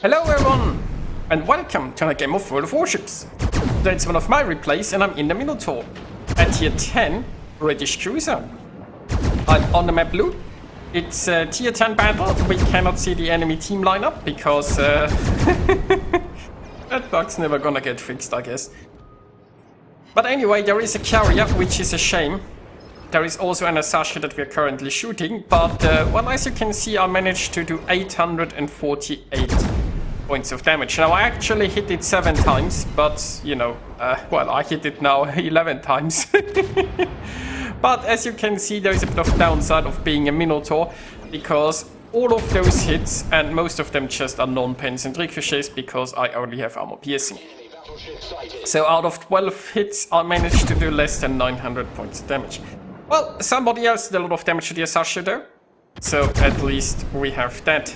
Hello everyone, and welcome to a game of World of Warships. Today it's one of my replays and I'm in the Minotaur, at tier 10 British cruiser. I'm on the map blue. It's a tier 10 battle. We cannot see the enemy team lineup because that bug's never gonna get fixed, I guess. But anyway, there is a carrier, which is a shame. There is also an assassin that we are currently shooting, but well, as you can see, I managed to do 848 points of damage. Now, I actually hit it 7 times, but, you know, well, I hit it now 11 times. But as you can see, there is a bit of downside of being a Minotaur, because all of those hits, and most of them just are non-pens and ricochets, because I only have armor piercing. So out of 12 hits, I managed to do less than 900 points of damage. Well, somebody else did a lot of damage to the assassin though, so at least we have that.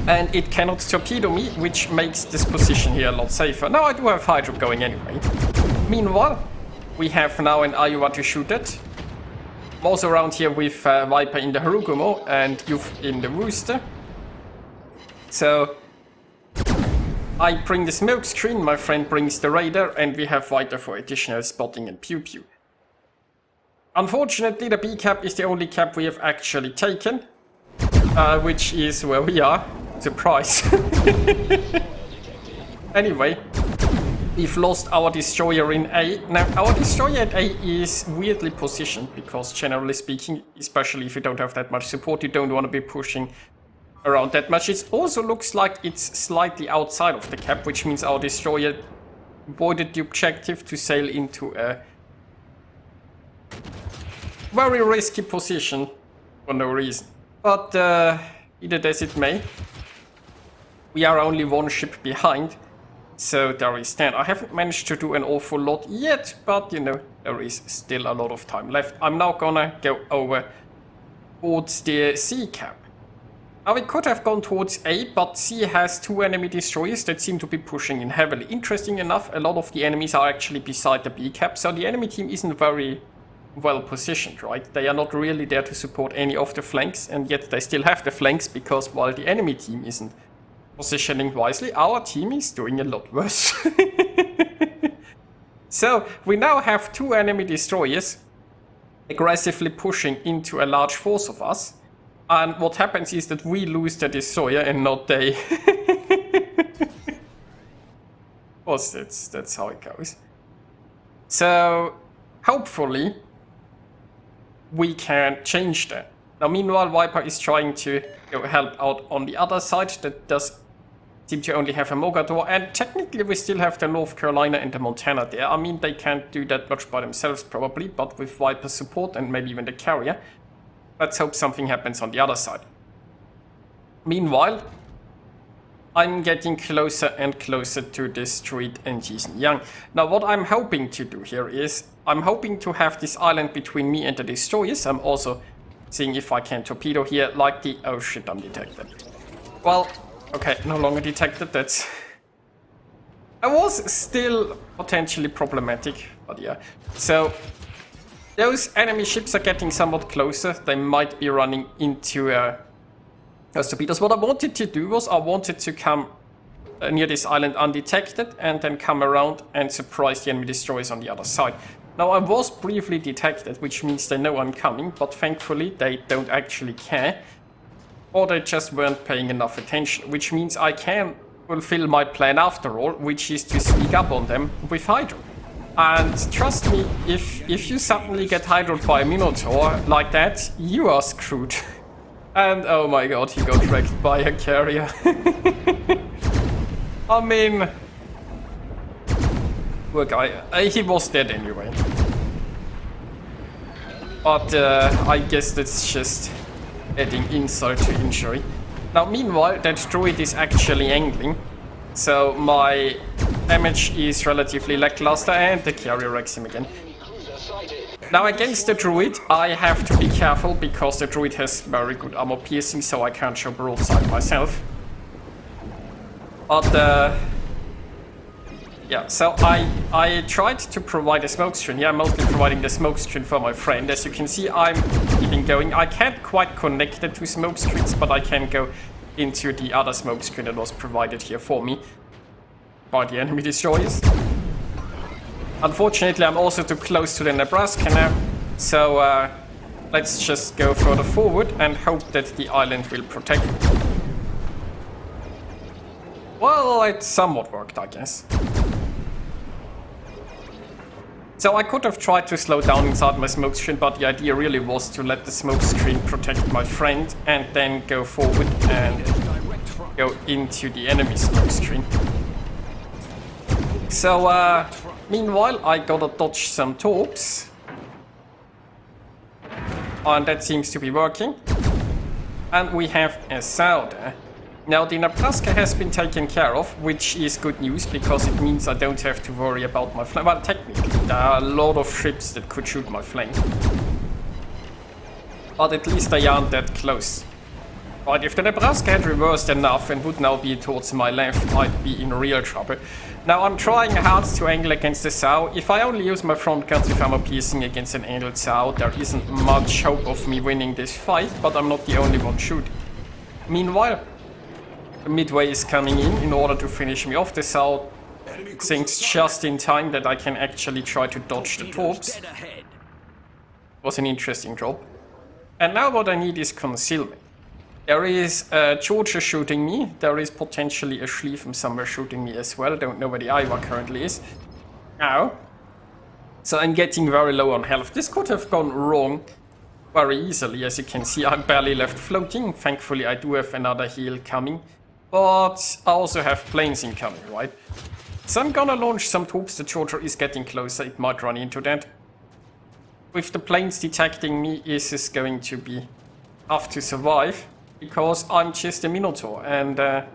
And it cannot torpedo me, which makes this position here a lot safer. Now I do have Hydro going anyway. Meanwhile, we have now an Iowa to shoot at. I'm also around here with Viper in the Harugumo and Youth in the Rooster. So I bring the smoke screen, my friend brings the radar, and we have Viper for additional spotting and pew pew. Unfortunately, the B cap is the only cap we have actually taken, which is where we are. Surprise. Anyway, we've lost our destroyer in A. Now, our destroyer at A is weirdly positioned because, generally speaking, especially if you don't have that much support, you don't want to be pushing around that much. It also looks like it's slightly outside of the cap, which means our destroyer avoided the objective to sail into a very risky position for no reason. But be that as it may, we are only one ship behind, so there is that. I haven't managed to do an awful lot yet, but you know, there is still a lot of time left. I'm now gonna go over towards the C cap. Now we could have gone towards A, but C has 2 enemy destroyers that seem to be pushing in heavily. Interesting enough, a lot of the enemies are actually beside the B cap, so the enemy team isn't very well positioned, right? They are not really there to support any of the flanks, and yet they still have the flanks, because while the enemy team isn't positioning wisely, our team is doing a lot worse. So we now have 2 enemy destroyers aggressively pushing into a large force of us, and what happens is that we lose the destroyer and not they. Well, that's how it goes. So hopefully we can change that. Now, meanwhile, Viper is trying to help out on the other side. That does seem to only have a Mogador, and technically we still have the North Carolina and the Montana there. I mean, they can't do that much by themselves probably, but with Viper's support and maybe even the carrier, let's hope something happens on the other side. Meanwhile, I'm getting closer and closer to the street and Jason Young. Now, what I'm hoping to do here is, I'm hoping to have this island between me and the destroyers. I'm also seeing if I can torpedo here, like the... Oh shit, I'm detected. Well, okay, no longer detected, that's... I was still potentially problematic, but yeah. So, those enemy ships are getting somewhat closer. They might be running into torpedoes. What I wanted to do was I wanted to come near this island undetected and then come around and surprise the enemy destroyers on the other side. Now, I was briefly detected, which means they know I'm coming, but thankfully they don't actually care, or they just weren't paying enough attention, which means I can fulfill my plan after all, which is to sneak up on them with Hydro. And trust me, if you suddenly get hydroed by a Minotaur like that, you are screwed. And oh my god, he got wrecked by a carrier. I mean, poor guy. He was dead anyway. But I guess that's just adding insult to injury. Now, meanwhile, that druid is actually angling, so my damage is relatively lackluster, and the carrier wrecks him again. Now, against the druid, I have to be careful because the druid has very good armor piercing, so I can't show broadside myself. But yeah, so I tried to provide a smoke screen. Yeah, I'm mostly providing the smoke screen for my friend. As you can see, I'm keeping going. I can't quite connect the 2 smoke screens, but I can go into the other smoke screen that was provided here for me by the enemy destroyers. Unfortunately, I'm also too close to the Nebraska now, so let's just go further forward and hope that the island will protect me. Well, it somewhat worked, I guess. So I could have tried to slow down inside my smoke screen, but the idea really was to let the smoke screen protect my friend and then go forward and go into the enemy smoke screen. So meanwhile, I gotta dodge some torps. And that seems to be working. And we have a SAO there. Now the Nebraska has been taken care of, which is good news because it means I don't have to worry about my flame. Well, technically, there are a lot of ships that could shoot my flame. But at least they aren't that close. Right, if the Nebraska had reversed enough and would now be towards my left, I'd be in real trouble. Now I'm trying hard to angle against the SAO. If I only use my front guns with armor piercing against an angled SAO, there isn't much hope of me winning this fight, but I'm not the only one shooting. Meanwhile, Midway is coming in order to finish me off. The SAO thinks just in time that I can actually try to dodge the torps. Was an interesting drop. And now what I need is concealment. There is a Georgia shooting me. There is potentially a Schlieffen somewhere shooting me as well. I don't know where the Iowa currently is. Now. So I'm getting very low on health. This could have gone wrong very easily. As you can see, I'm barely left floating. Thankfully, I do have another heal coming. But I also have planes incoming, right? So I'm gonna launch some troops. The Georgia is getting closer. It might run into that. With the planes detecting me, is going to be tough to survive. Because I'm just a Minotaur and I'm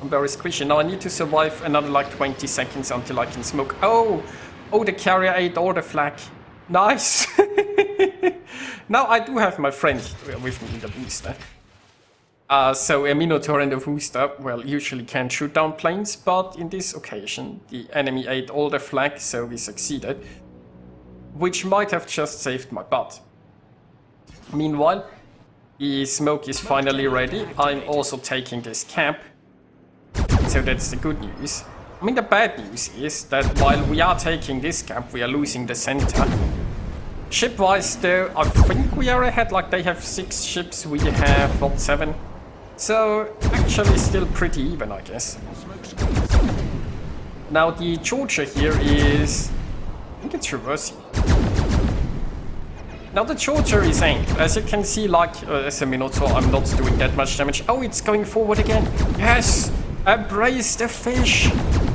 very squishy. Now I need to survive another like 20 seconds until I can smoke. Oh, the carrier ate all the flak. Nice. Now I do have my friend with me in the booster. So a Minotaur and a booster, well, usually can shoot down planes, but in this occasion the enemy ate all the flak, so we succeeded. Which might have just saved my butt. Meanwhile, the smoke is finally ready. I'm also taking this cap. So that's the good news. I mean, the bad news is that while we are taking this cap, we are losing the center. Ship-wise though, I think we are ahead. Like, they have 6 ships, we have, what, 7? So, actually still pretty even, I guess. Now, the Georgia here is... I think it's reversing. Now the Georgia is angled. As you can see, like as a Minotaur, I'm not doing that much damage. Oh, it's going forward again. Yes! Embrace the fish!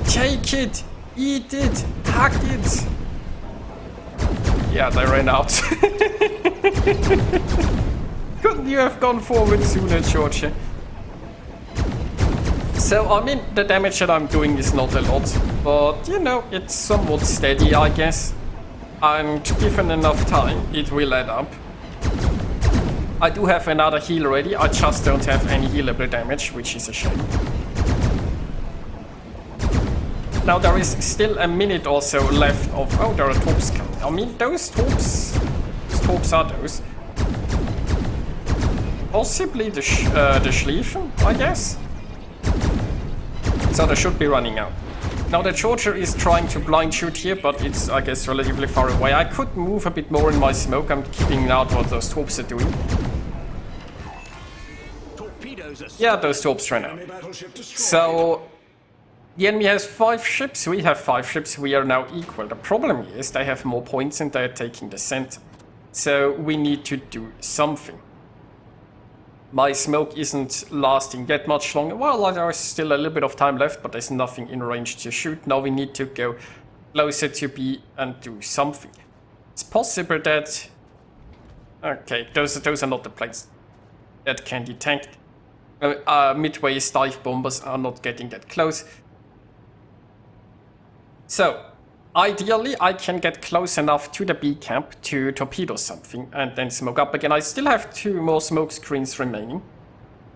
Take it! Eat it! Hug it! Yeah, they ran out. Couldn't you have gone forward sooner, Georgia? So, I mean, the damage that I'm doing is not a lot. But, you know, it's somewhat steady, I guess. And given enough time, it will add up. I do have another heal ready, I just don't have any healable damage, which is a shame. Now there is still a minute or so left of... Oh, there are torps coming. I mean, those torps are those. Possibly the Schlieffen, I guess? So they should be running out. Now the Georgia is trying to blind shoot here, but it's, I guess, relatively far away. I could move a bit more in my smoke. I'm keeping out what those torps are doing. Yeah, those torps ran out. So, the enemy has 5 ships, we have 5 ships, we are now equal. The problem is they have more points and they are taking the center. So, we need to do something. My smoke isn't lasting that much longer. Well, there is still a little bit of time left, but there's nothing in range to shoot. Now we need to go closer to B and do something. It's possible that... Okay, those are not the planes that can detect. Midway's dive bombers are not getting that close. So, ideally I can get close enough to the B camp to torpedo something and then smoke up again. I still have 2 more smoke screens remaining.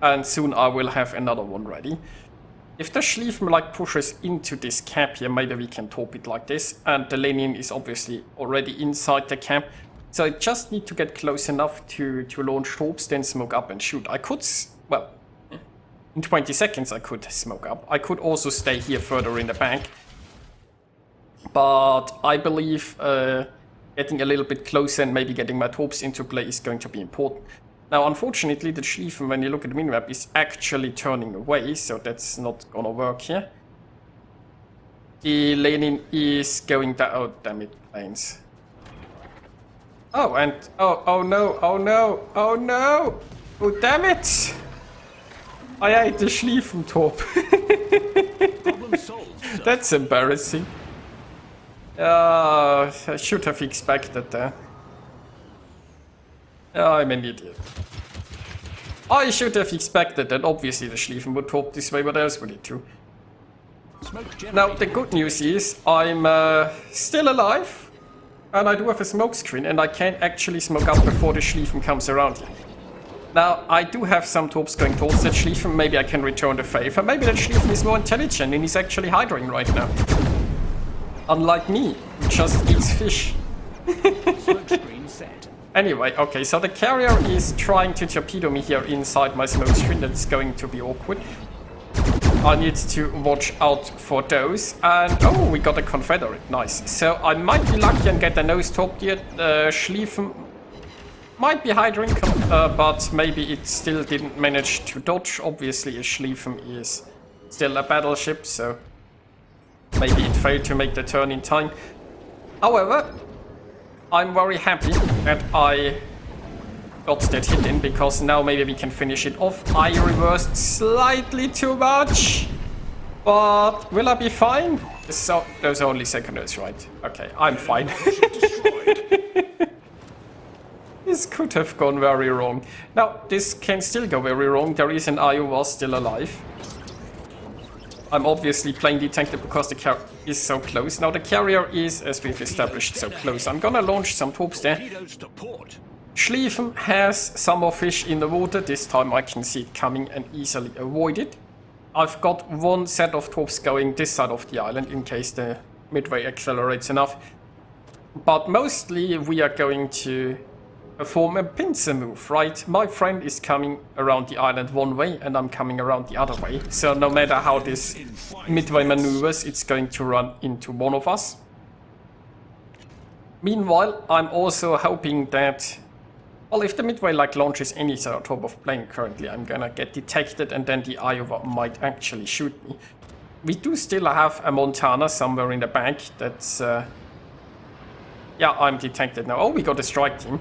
And soon I will have another one ready. If the Schlieffen like pushes into this cap here, maybe we can torp it like this. And the Lenin is obviously already inside the camp. So I just need to get close enough to launch torps, then smoke up and shoot. I could... well... In 20 seconds I could smoke up. I could also stay here further in the back. But I believe getting a little bit closer and maybe getting my torps into play is going to be important. Now, unfortunately, the Schlieffen, when you look at the minimap, is actually turning away, so that's not gonna work here. The Lenin is going down. Oh, damn it, planes. Oh, and oh no, oh no, oh no! Oh, damn it! I ate the Schlieffen torp. That's embarrassing. I should have expected that. I'm an idiot. I should have expected that. Obviously the Schlieffen would torp this way, what else would it do? Now, the good news is I'm still alive, and I do have a smoke screen, and I can actually smoke up before the Schlieffen comes around here. Now, I do have some torps going towards that Schlieffen. Maybe I can return the favor. Maybe that Schlieffen is more intelligent and he's actually hydroing right now. Unlike me, who just eats fish. Anyway, okay, so the carrier is trying to torpedo me here inside my smoke screen. That's going to be awkward. I need to watch out for those. And oh, we got a Confederate. Nice. So I might be lucky and get the nose torp here. Schlieffen might be hydroing, but maybe it still didn't manage to dodge. Obviously, a Schlieffen is still a battleship, so maybe it failed to make the turn in time. However, I'm very happy that I got that hit in, because now maybe we can finish it off. I reversed slightly too much, but will I be fine? So, those are only secondaries, right? Okay, I'm fine. This could have gone very wrong. Now, this can still go very wrong. There is an Iowa still alive. I'm obviously playing detective because the carrier is so close. Now the carrier is, as we've established, so close. I'm gonna launch some torps there. Schlieffen has some more fish in the water. This time I can see it coming and easily avoid it. I've got one set of torps going this side of the island in case the midway accelerates enough. But mostly we are going to perform a pincer move, right? My friend is coming around the island one way and I'm coming around the other way. So no matter how this midway maneuvers, it's going to run into one of us. Meanwhile, I'm also hoping that, well, if the midway like launches any sort of plane currently, I'm gonna get detected and then the Iowa might actually shoot me. We do still have a Montana somewhere in the back. That's, yeah, I'm detected now. Oh, we got a strike team.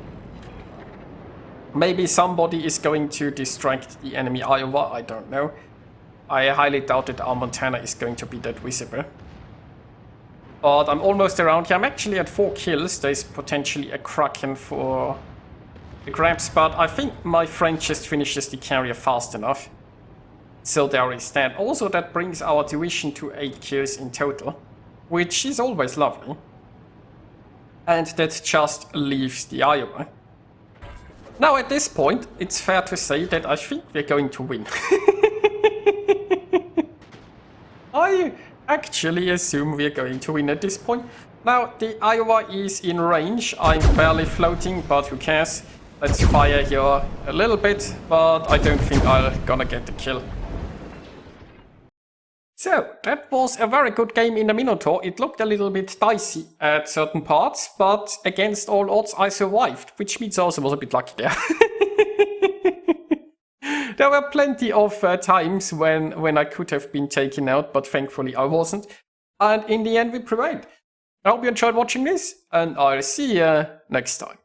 Maybe somebody is going to distract the enemy Iowa, I don't know. I highly doubt that our Montana is going to be that visible. But I'm almost around here. I'm actually at 4 kills. There's potentially a Kraken for the grabs, but I think my friend just finishes the carrier fast enough. So there is that. Also, that brings our division to 8 kills in total, which is always lovely. And that just leaves the Iowa. Now at this point, it's fair to say that I think we're going to win. I actually assume we're going to win at this point. Now the Iowa is in range. I'm barely floating, but who cares? Let's fire here a little bit, but I don't think I'm gonna get the kill. So, that was a very good game in the Minotaur. It looked a little bit dicey at certain parts, but against all odds I survived, which means I also was a bit lucky there. There were plenty of times when I could have been taken out, but thankfully I wasn't. And in the end we prevailed. I hope you enjoyed watching this, and I'll see you next time.